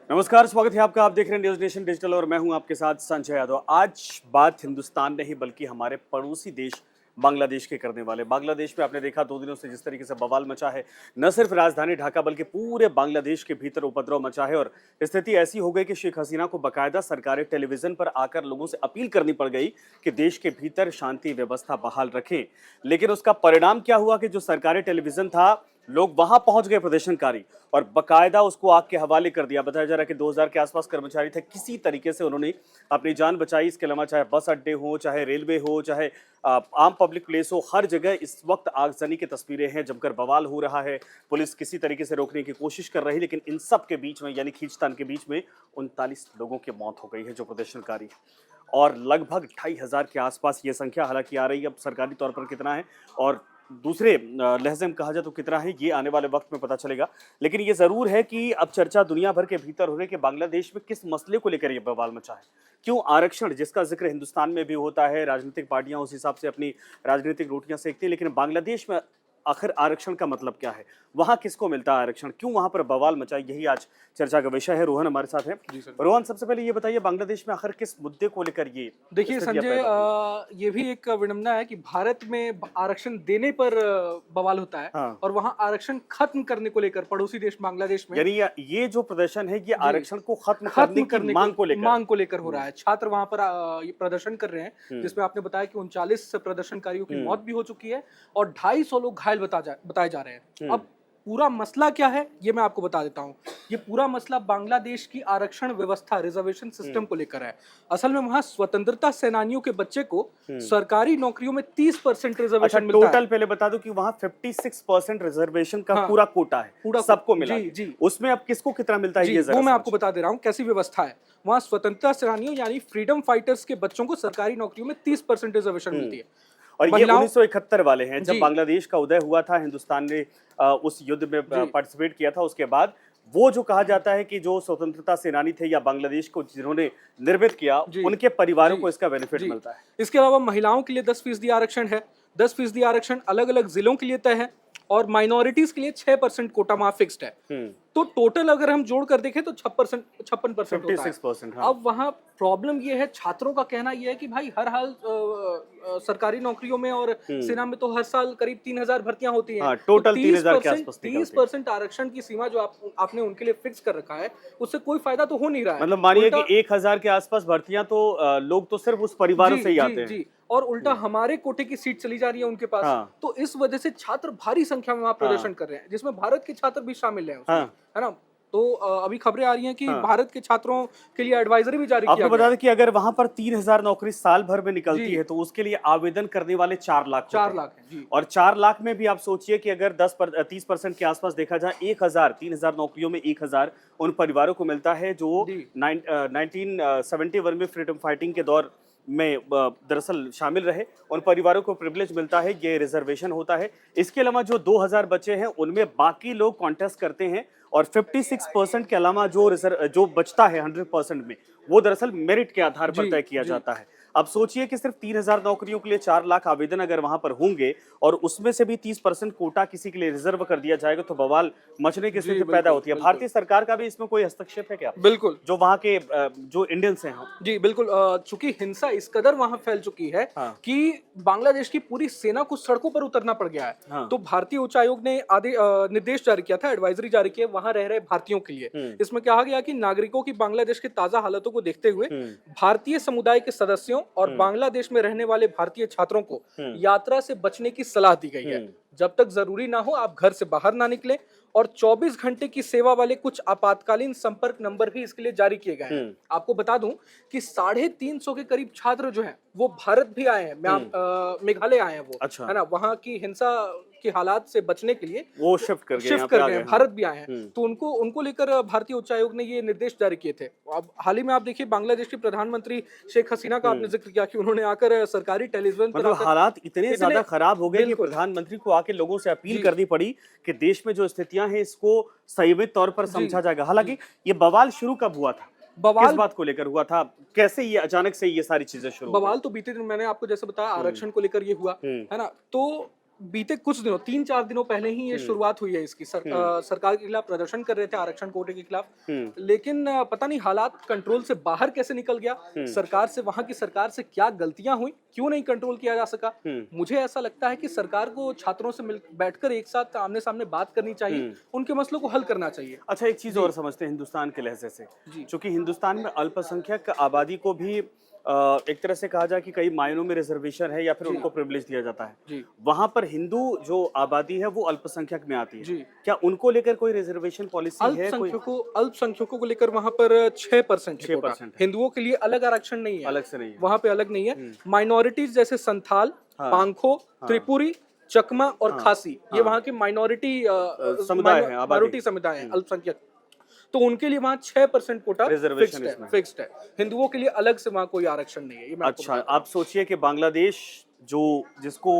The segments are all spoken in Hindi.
नमस्कार, स्वागत है आपका। आप देख रहे हैं न्यूज नेशन डिजिटल और मैं हूं आपके साथ संजय यादव। आज बात हिंदुस्तान नहीं बल्कि हमारे पड़ोसी देश बांग्लादेश के करने वाले। बांग्लादेश में आपने देखा 2 दिनों से जिस तरीके से बवाल मचा है, न सिर्फ राजधानी ढाका बल्कि पूरे बांग्लादेश के भीतर उपद्रव मचा है और स्थिति ऐसी हो गई कि शेख हसीना को बाकायदा सरकारी टेलीविजन पर आकर लोगों से अपील करनी पड़ गई कि देश के भीतर शांति व्यवस्था बहाल रखें। लेकिन उसका परिणाम क्या हुआ कि जो सरकारी टेलीविजन था, लोग वहां पहुंच गए प्रदर्शनकारी और बकायदा उसको आग के हवाले कर दिया। बताया जा रहा है कि 2000 के आसपास कर्मचारी थे, किसी तरीके से उन्होंने अपनी जान बचाई। इसके अलावा चाहे बस अड्डे हो, चाहे रेलवे हो, चाहे आम पब्लिक प्लेस हो, हर जगह इस वक्त आगजनी की तस्वीरें हैं। जमकर बवाल हो रहा है, पुलिस किसी तरीके से रोकने की कोशिश कर रही, लेकिन इन सब के बीच में यानी खींचतान के बीच में 39 लोगों की मौत हो गई है जो प्रदर्शनकारी, और लगभग 2500 के आसपास ये संख्या हालांकि आ रही है। अब सरकारी तौर पर कितना है और दूसरे लहजे में कहा जाए तो कितना है, ये आने वाले वक्त में पता चलेगा। लेकिन ये जरूर है कि अब चर्चा दुनिया भर के भीतर हो रही है कि बांग्लादेश में किस मसले को लेकर ये बवाल मचा है। क्यों आरक्षण, जिसका जिक्र हिंदुस्तान में भी होता है, राजनीतिक पार्टियां उस हिसाब से अपनी राजनीतिक रोटियां सेकती है, लेकिन बांग्लादेश में आखिर आरक्षण का मतलब क्या है, वहां किसको मिलता है आरक्षण, क्यों वहां पर बवाल मचा, यही आज चर्चा का विषय है। रोहन हमारे साथ है। रोहन, सबसे पहले ये बताइए बांग्लादेश में आखिर किस मुद्दे को लेकर ये देखिए संजय, ये भी एक विडंबना है कि भारत में आरक्षण देने पर बवाल होता है। हाँ। और वहाँ आरक्षण खत्म करने को लेकर पड़ोसी देश बांग्लादेश में यानी ये जो प्रदर्शन है ये आरक्षण को खत्म करने की मांग को लेकर हो रहा है। छात्र वहाँ पर ये प्रदर्शन कर रहे हैं, जिसमें आपने बताया कि 39 प्रदर्शनकारियों की मौत भी हो चुकी है और 250 लोग घायल बताए जा रहे हैं। अब पूरा मसला क्या है ये मैं आपको बता देता हूँ। ये पूरा मसला बांग्लादेश की आरक्षण व्यवस्था, रिजर्वेशन सिस्टम को लेकर है। असल में वहाँ स्वतंत्रता सेनानियों के बच्चे को सरकारी नौकरियों में 30% रिजर्वेशन मिलता है। टोटल पहले बता दो कि वहाँ 56% रिजर्वेशन का पूरा कोटा है, पूरा सबको मिला जी। उसमें अब किसको कितना मिलता है ये वो मैं आपको बता दे रहा हूँ कैसी व्यवस्था है। वहाँ स्वतंत्रता सेनानियों यानी फ्रीडम फाइटर्स के बच्चों को सरकारी नौकरियों में 30% रिजर्वेशन मिलती है। और ये 1971 वाले हैं, जब बांग्लादेश का उदय हुआ था, हिंदुस्तान ने उस युद्ध में पार्टिसिपेट किया था। उसके बाद वो जो कहा जाता है कि जो स्वतंत्रता सेनानी थे या बांग्लादेश को जिन्होंने निर्मित किया, उनके परिवारों को इसका बेनिफिट मिलता है। इसके अलावा महिलाओं के लिए 10% आरक्षण है। 10% आरक्षण अलग अलग जिलों के लिए तय है और माइनॉरिटीज के लिए 6% कोटा वहां फिक्स्ड है। तो टोटल अगर हम जोड़ कर देखें तो 56% अब वहाँ प्रॉब्लम ये है, छात्रों का कहना ये है कि भाई हर हाल सरकारी नौकरियों में और सेना में तो हर साल करीब 3000 भर्तियां होती हैं। टोटल 3000 के आसपास 30% आरक्षण की सीमा जो आपने उनके लिए फिक्स कर रखा है, उससे कोई फायदा तो हो नहीं रहा है। मतलब मानिए कि 1000 के आसपास भर्तियां तो लोग तो सिर्फ उस परिवारों से ही आते हैं और उल्टा हमारे कोटे की सीट चली जा रही है उनके पास। तो इस वजह से छात्र भारी संख्या में वहां प्रदर्शन कर रहे हैं, जिसमें भारत के छात्र भी शामिल हैं उसमें, है ना। तो अभी खबरें आ रही हैं कि भारत के छात्रों के लिए एडवाइजरी भी जारी किया गया है। आपको बता दें कि अगर वहां पर 3000 नौकरी साल भर में निकलती है तो उसके लिए आवेदन करने वाले 4 लाख हैं जी। और 4 लाख में भी आप सोचिए कि अगर 30% के आसपास देखा जाए, 3000 नौकरियों में 1000 उन परिवारों को मिलता है जो 1971 में फ्रीडम फाइटिंग के दौर में दरअसल शामिल रहे। उन परिवारों को प्रिविलेज मिलता है, ये रिजर्वेशन होता है। इसके अलावा जो 2000 बच्चे हैं उनमें बाकी लोग कॉन्टेस्ट करते हैं और 56% के अलावा जो बचता है 100% में, वो दरअसल मेरिट के आधार पर तय किया जाता है। अब सोचिए कि सिर्फ 3000 नौकरियों के लिए 4 लाख आवेदन अगर वहां पर होंगे और उसमें से भी 30% कोटा किसी के लिए रिजर्व कर दिया जाएगा तो बवाल मचने की स्थिति पैदा होती है। भारतीय सरकार का भी इसमें कोई हस्तक्षेप है क्या? बिल्कुल, जो वहां के जो इंडियंस हैं जी बिल्कुल। चूंकि हिंसा इस कदर वहां फैल चुकी है कि बांग्लादेश की पूरी सेना को सड़कों पर उतरना पड़ गया है। तो भारतीय उच्चायोग ने निर्देश जारी किया था, एडवाइजरी जारी की है वहां रह रहे भारतीयों के लिए। इसमें कहा गया कि नागरिकों की बांग्लादेश के ताजा हालातों को देखते हुए भारतीय समुदाय के सदस्यों और बांग्लादेश में रहने वाले भारतीय छात्रों को यात्रा से बचने की सलाह दी गई है। जब तक जरूरी ना हो आप घर से बाहर ना निकलें और 24 घंटे की सेवा वाले कुछ आपातकालीन संपर्क नंबर भी इसके लिए जारी किए गए हैं। आपको बता दूं कि 350 के करीब छात्र जो हैं वो भारत भी आए हैं, मेघालय आए हैं वो, है ना। वहाँ की हिंसा के हालात से बचने के लिए वो शिफ्ट कर गए हैं, भारत भी आए हैं। तो उनको लेकर भारतीय उच्चायोग ने ये निर्देश जारी किए थे। अब हाल ही में आप देखिए बांग्लादेश की प्रधानमंत्री शेख हसीना का आपने जिक्र किया कि उन्होंने आकर सरकारी टेलीविजन पर हालात इतने ज्यादा खराब हो गए कि प्रधानमंत्री को आके लोगों से अपील करनी पड़ी कि देश में जो स्थितियां हैं इसको संयमित तौर पर समझा जाएगा। हालांकि ये बवाल शुरू कब हुआ था, किस बात को लेकर हुआ था, कैसे ये अचानक से ये सारी चीजें शुरू? बवाल तो बीते दिन मैंने आपको जैसे बताया आरक्षण को लेकर ये हुआ, है ना। तो बीते कुछ दिनों 3-4 दिनों पहले ही ये शुरुआत हुई है इसकी। सरकार के खिलाफ प्रदर्शन कर रहे थे, आरक्षण कोटे के खिलाफ, लेकिन पता नहीं हालात कंट्रोल से बाहर कैसे निकल गया। सरकार से, वहां की सरकार से क्या गलतियां हुई, क्यों नहीं कंट्रोल किया जा सका। मुझे ऐसा लगता है कि सरकार को छात्रों से बैठकर एक साथ आमने सामने बात करनी चाहिए, उनके मसलों को हल करना चाहिए। अच्छा, एक चीज और समझते हैं हिंदुस्तान के लहजे से, क्योंकि हिंदुस्तान में अल्पसंख्यक आबादी को भी एक तरह से कहा जाए कि कई मायनों में रिजर्वेशन है या फिर उनको प्रिविलेज दिया जाता है। वहां पर हिंदू जो आबादी है वो अल्पसंख्यक में आती है, क्या उनको लेकर कोई रिजर्वेशन पॉलिसी है? अल्पसंख्यकों को लेकर वहां पर 6% हिंदुओं के लिए अलग आरक्षण नहीं है, अलग से नहीं है, वहां पे अलग नहीं है। माइनॉरिटीज जैसे संथाल, पांखो, त्रिपुरी, चकमा और खासी, ये वहाँ के माइनॉरिटी समुदाय हैं, अल्पसंख्यक। तो उनके लिए वहाँ 6% कोटा फिक्स्ड है। हिंदुओं के लिए अलग से वहाँ कोई आरक्षण नहीं है। अच्छा, आप सोचिए कि बांग्लादेश जिसको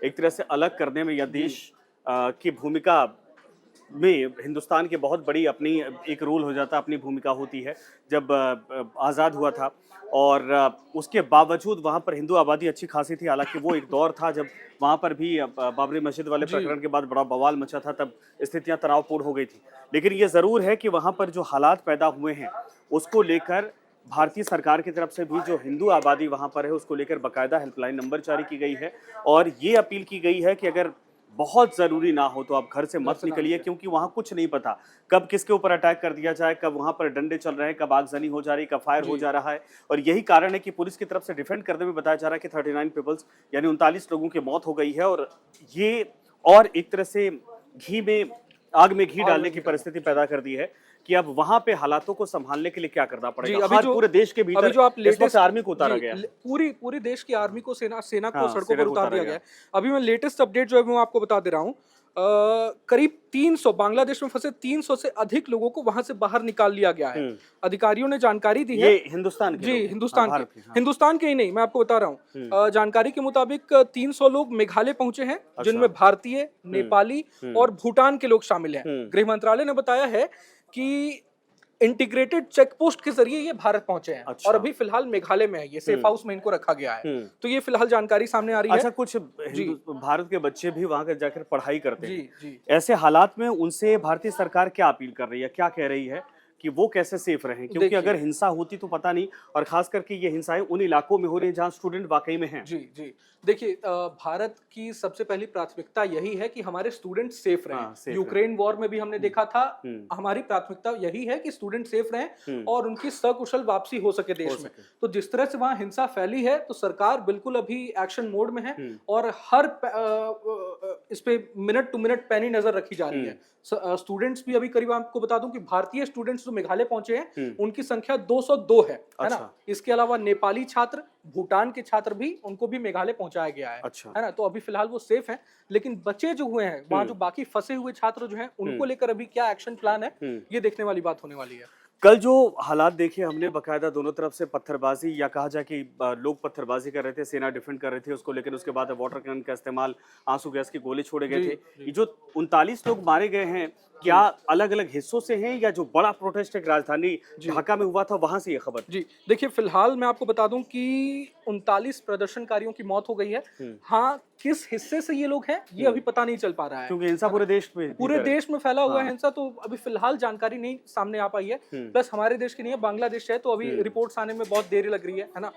एक तरह से अलग करने में या देश की भूमिका में हिंदुस्तान की बहुत बड़ी अपनी एक रोल हो जाता, अपनी भूमिका होती है। जब आज़ाद हुआ था और उसके बावजूद वहाँ पर हिंदू आबादी अच्छी खासी थी। हालांकि वो एक दौर था जब वहाँ पर भी बाबरी मस्जिद वाले प्रकरण के बाद बड़ा बवाल मचा था, तब स्थितियाँ तनावपूर्ण हो गई थी। लेकिन ये ज़रूर है कि वहाँ पर जो हालात पैदा हुए हैं उसको लेकर भारतीय सरकार की तरफ से भी जो हिंदू आबादी वहाँ पर है उसको लेकर बाकायदा हेल्पलाइन नंबर जारी की गई है और ये अपील की गई है कि अगर बहुत ज़रूरी ना हो तो आप घर से मत निकलिए, क्योंकि वहाँ कुछ नहीं पता कब किसके ऊपर अटैक कर दिया जाए, कब वहाँ पर डंडे चल रहे हैं, कब आगजनी हो जा रही, कब फायर हो जा रहा है। और यही कारण है कि पुलिस की तरफ से डिफेंड करने में बताया जा रहा है कि 39 पीपल्स यानी 39 लोगों की मौत हो गई है। और ये और एक तरह से आग में घी डालने की परिस्थिति पैदा कर दी है कि अब वहां पे हालातों को संभालने के लिए क्या करना पड़ेगा। अभी जो पूरे देश के भीतर जो आप लेटेस्ट आर्मी को उतारा गया, पूरी देश की आर्मी को, सेना को सड़कों पर उतार दिया गया है। अभी मैं लेटेस्ट अपडेट जो है मैं आपको बता दे रहा हूँ। करीब 300 बांग्लादेश में फंसे 300 से अधिक लोगों को वहां से बाहर निकाल लिया गया है। अधिकारियों ने जानकारी दी है। ये हिंदुस्तान के हिंदुस्तान के ही नहीं, मैं आपको बता रहा हूँ। जानकारी के मुताबिक 300 लोग मेघालय पहुंचे हैं, जिनमें भारतीय, नेपाली और भूटान के लोग शामिल हैं। गृह मंत्रालय ने बताया है कि इंटीग्रेटेड चेक पोस्ट के जरिए ये भारत पहुंचे हैं। और अभी फिलहाल मेघालय में है, ये सेफ हाउस में इनको रखा गया है। तो ये फिलहाल जानकारी सामने आ रही है। अच्छा, कुछ भारत के बच्चे भी वहां जाकर पढ़ाई करते हैं। ऐसे हालात में उनसे भारतीय सरकार क्या अपील कर रही है, क्या कह रही है कि वो कैसे सेफ रहें? क्योंकि अगर हिंसा होती तो पता नहीं, और खास करके ये हिंसाएं उन इलाकों में हो रही है जहां स्टूडेंट वाकई में हैं। जी देखिए, भारत की सबसे पहली प्राथमिकता यही है कि हमारे स्टूडेंट सेफ रहें। यूक्रेन वॉर में भी हमने देखा था, हमारी प्राथमिकता यही है कि स्टूडेंट सेफ रहें और उनकी सकुशल वापसी हो सके देश में। तो जिस तरह से वहां हिंसा फैली है, तो सरकार बिल्कुल अभी एक्शन मोड में है और हर इस पे मिनट टू मिनट पैनी नजर रखी जा रही है। स्टूडेंट्स भी अभी करीब आपको बता दूं कि भारतीय स्टूडेंट्स जो मेघालय पहुंचे हैं उनकी संख्या 202 है ना। इसके अलावा नेपाली छात्र, भूटान के छात्र भी, उनको भी मेघालय पहुंचाया गया है ना। तो अभी फिलहाल वो सेफ हैं, लेकिन बच्चे जो हुए हैं वहां, जो बाकी फंसे हुए छात्र जो हैं, उनको लेकर अभी क्या एक्शन प्लान है, ये देखने वाली बात होने वाली है। कल जो हालात देखे हमने, बाकायदा दोनों तरफ से पत्थरबाजी, या कहा जाए कि लोग पत्थरबाजी कर रहे थे, सेना डिफेंड कर रहे थे उसको लेकर। उसके बाद वाटर कैनन का इस्तेमाल, आंसू गैस की गोले छोड़े गए थे। ये जो 39 लोग मारे गए हैं, क्या अलग अलग हिस्सों से हैं या जो बड़ा प्रोटेस्ट एक राजधानी ढाका में हुआ था वहां से ये खबर? जी देखिए, फिलहाल मैं आपको बता दूं कि 39 प्रदर्शनकारियों की मौत हो गई है। हाँ, किस हिस्से से ये लोग हैं ये अभी पता नहीं चल पा रहा है, क्योंकि हिंसा पूरे देश में फैला हुआ है हिंसा। तो अभी फिलहाल जानकारी नहीं सामने आ पाई है। प्लस हमारे देश की नहीं है, बांग्लादेश है, तो अभी रिपोर्ट्स आने में बहुत देरी लग रही है ना।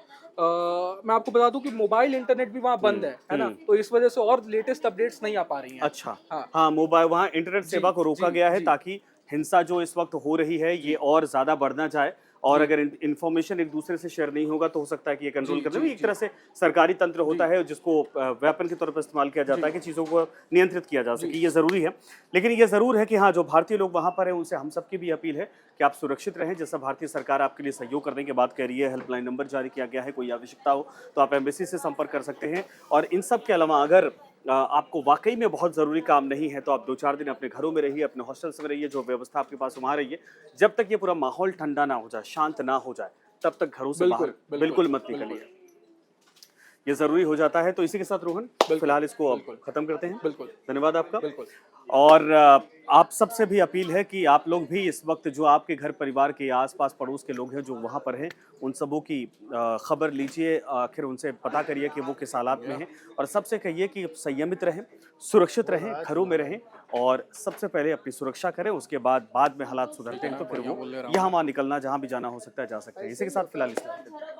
मैं आपको बता दूं कि मोबाइल इंटरनेट भी वहाँ बंद है ना। तो इस वजह से और लेटेस्ट अपडेट्स नहीं आ पा रही हैं। अच्छा, हाँ, मोबाइल वहाँ इंटरनेट सेवा को रोका गया है ताकि हिंसा जो इस वक्त हो रही है ये और ज्यादा बढ़ ना जाए। और अगर इन्फॉर्मेशन एक दूसरे से शेयर नहीं होगा तो हो सकता है कि ये कंट्रोल करने में एक तरह से सरकारी तंत्र होता है जिसको वेपन के तौर पर इस्तेमाल किया जाता है कि चीज़ों को नियंत्रित किया जा सके। ये ज़रूरी है, लेकिन ये ज़रूर है कि हाँ, जो भारतीय लोग वहाँ पर हैं उनसे हम सबकी भी अपील है कि आप सुरक्षित रहें। जैसा भारतीय सरकार आपके लिए सहयोग करने की बात कर रही है, हेल्पलाइन नंबर जारी किया गया है, कोई आवश्यकता हो तो आप एम्बेसी से संपर्क कर सकते हैं। और इन सब के अलावा अगर आपको वाकई में बहुत ज़रूरी काम नहीं है तो आप 2-4 दिन अपने घरों में रहिए, अपने हॉस्टल्स में रहिए, जो व्यवस्था आपके पास वहाँ रहिए। जब तक ये पूरा माहौल ठंडा ना हो जाए, शांत ना हो जाए, तब तक घरों से बाहर बिल्कुल मत निकलिए। ये जरूरी हो जाता है। तो इसी के साथ रोहन फिलहाल इसको अब खत्म करते हैं। बिल्कुल। धन्यवाद आपका। बिल्कुल। और आप सबसे भी अपील है कि आप लोग भी इस वक्त जो आपके घर परिवार के आसपास पड़ोस के लोग हैं जो वहाँ पर हैं, उन सबों की खबर लीजिए, आखिर उनसे पता करिए कि वो किस हालात में हैं, और सबसे कहिए कि संयमित रहें, सुरक्षित रहें, घरों में रहें, और सबसे पहले अपनी सुरक्षा करें। उसके बाद में हालात सुधरते हैं तो फिर वो यहाँ वहाँ निकलना, जहाँ भी जाना हो सकता है जा सकते हैं। इसी के साथ फिलहाल इतना।